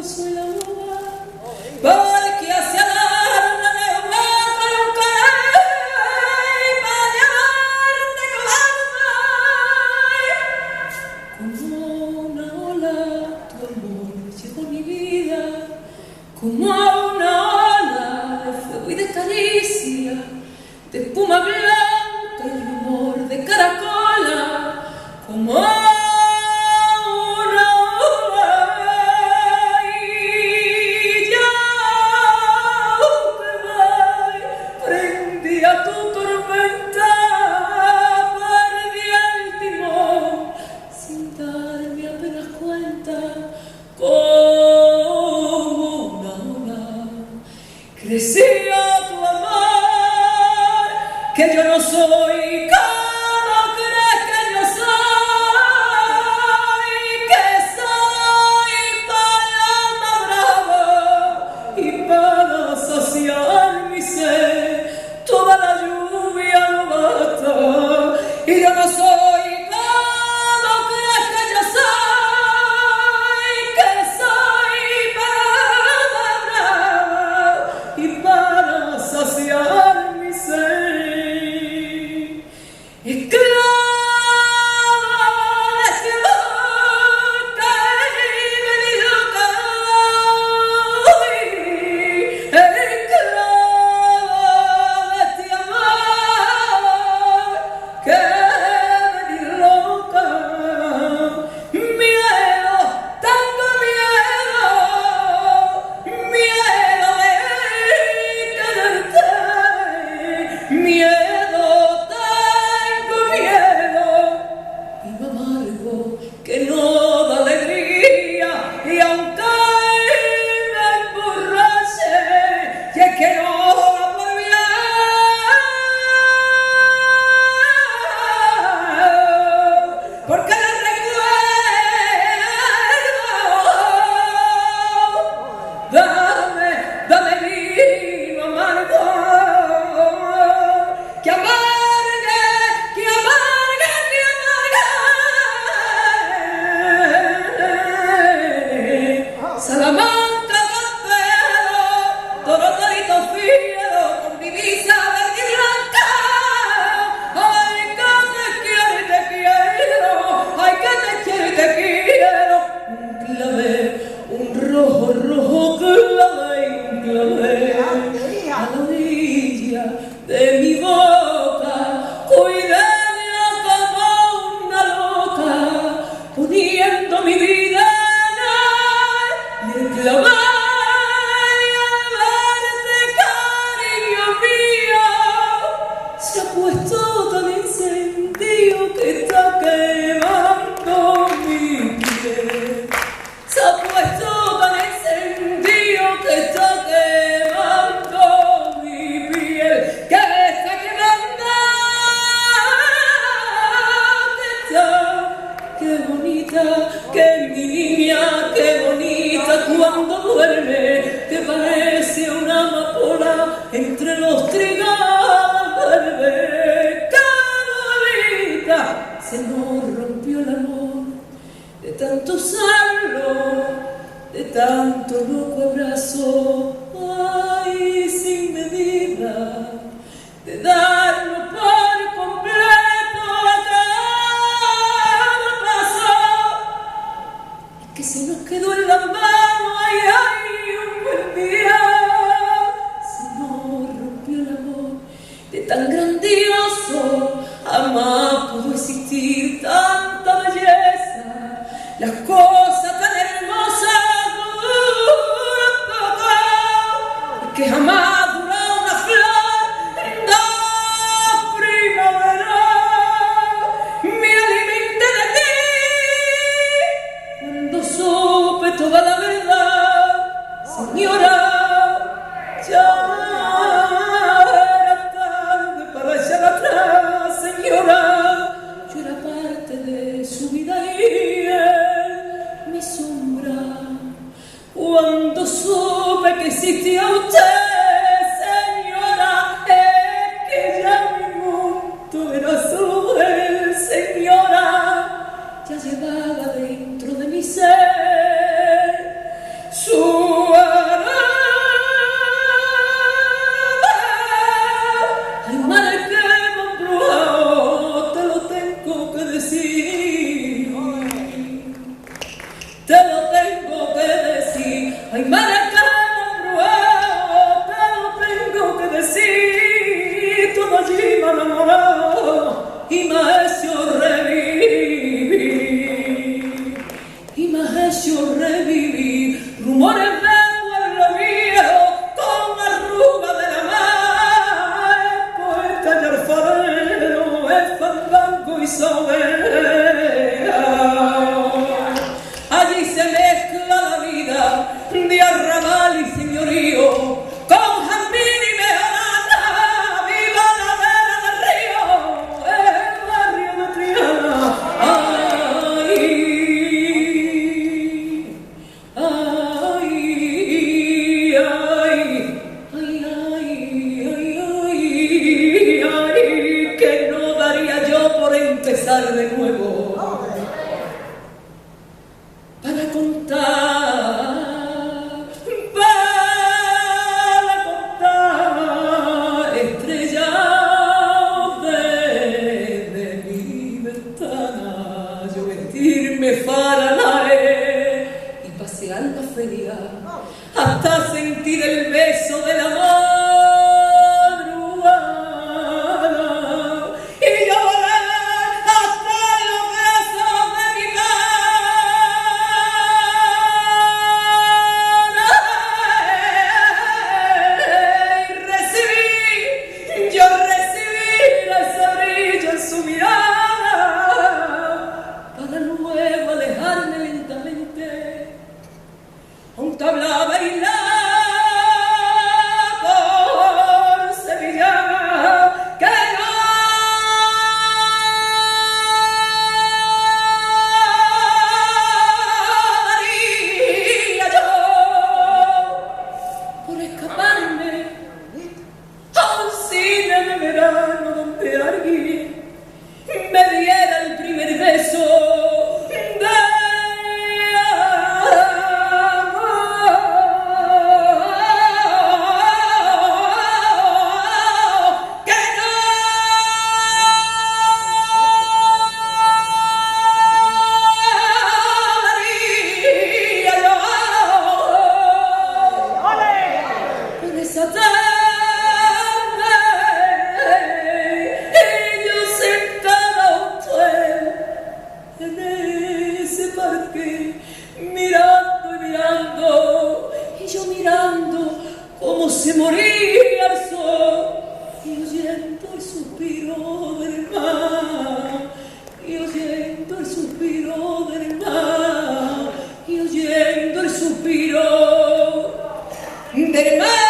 soy la boba, porque hacia darle de blanco y un caray para llevarte cobarde. Como una ola, tu amor llegó a mi vida, como una ola de fuego y de caricia, de espuma blanca y de humor de caracola, como una ola, y ya que voy, prendí a tu tormenta, perdí el timón, sin darme apenas cuenta, como una ola, crecía tu amor, que yo no soy como crees que yo soy, que soy paloma brava, y para saciar mi sed toda la lluvia no basta, y yo no soy como crees que yo soy, que soy paloma brava, y para saciar mi sed. Esclava de este amor que me di loca, esclava de este amor que me di loca, miedo, tanto miedo, miedo de quererte, miedo, tengo miedo, vino amargo que no da alegría, y aunque me emborrache, y es que no da por bien, porque le recuerdo, dame vino amargo, que amargue, que amargue, que amargue. Salamanca, Campero, Torotorito Fío, con divisa verde y blanca. Ay, que te quiero y te quiero, ay, que te quiero y te quiero. Un clave, un rojo, rojo clave, un clave a la orilla de mi boca, cuidémela como una loca, poniendo mi vida en el clavar, y al verte, cariño mío, se ha puesto tan encendido que está quemando mi piel. Se ha puesto tan encendido que está quemando mi piel, que está quemando, que está, qué bonita, que mi niña, qué bonita cuando duerme, que parece una amapola entre los trigales verdes, qué bonita, se nos rompió el amor de tanto usarlo, de tanto loco abrazo, ay, sin medida, de darlo por completo a cada paso, y que se nos quedó en la mano, ay, ay, un buen día, se nos rompió el amor de tan grandioso, jamás pudo existir tanta belleza, las cosas tan hermosas duran poco, y que jamás duró una flor en dos primaveras. Me alimenté de ti cuando supe toda la verdad, señora, ya era tarde para echar atrás, señora, yo era parte de su vida y él mi sombra. Cuando supe que existía usted, señora, es que ya mi mundo era solo él, señora, ya llevaba dentro de mi ser su ay Maracaibo, te lo tengo que decir, todo allí me ha enamorado y me ha hecho revivir, y me ha hecho revivir, rumores de pueblo viejo con arruga de la mar, poeta y alfarero, es fandango y soberanía. Allí se mezcla la vida de arrabal y señorío con jazmín y mejorana, viva la vera del río, el barrio de Triana. Ay, ay, ay, ay, ay, ay, ay, que no daría yo por empezar de nuevo. Para contar estrellas desde mi ventana, yo vestirme faralae y pasear la feria hasta sentir el beso de la madrugada y llorar hasta los besos de mi yo recibí ese brillo en su mirada para luego alejarme lentamente a un tabla a bailar por sevillana que no daría yo por escaparme a un cine de verano donde alguien me diera el primer beso de amor que no daría yo por esa tarde. Yo sentada en ese parque, mirando y mirando, y yo mirando cómo se moría el sol, y oyendo el suspiro del mar, y oyendo el suspiro del mar, y oyendo el suspiro del mar.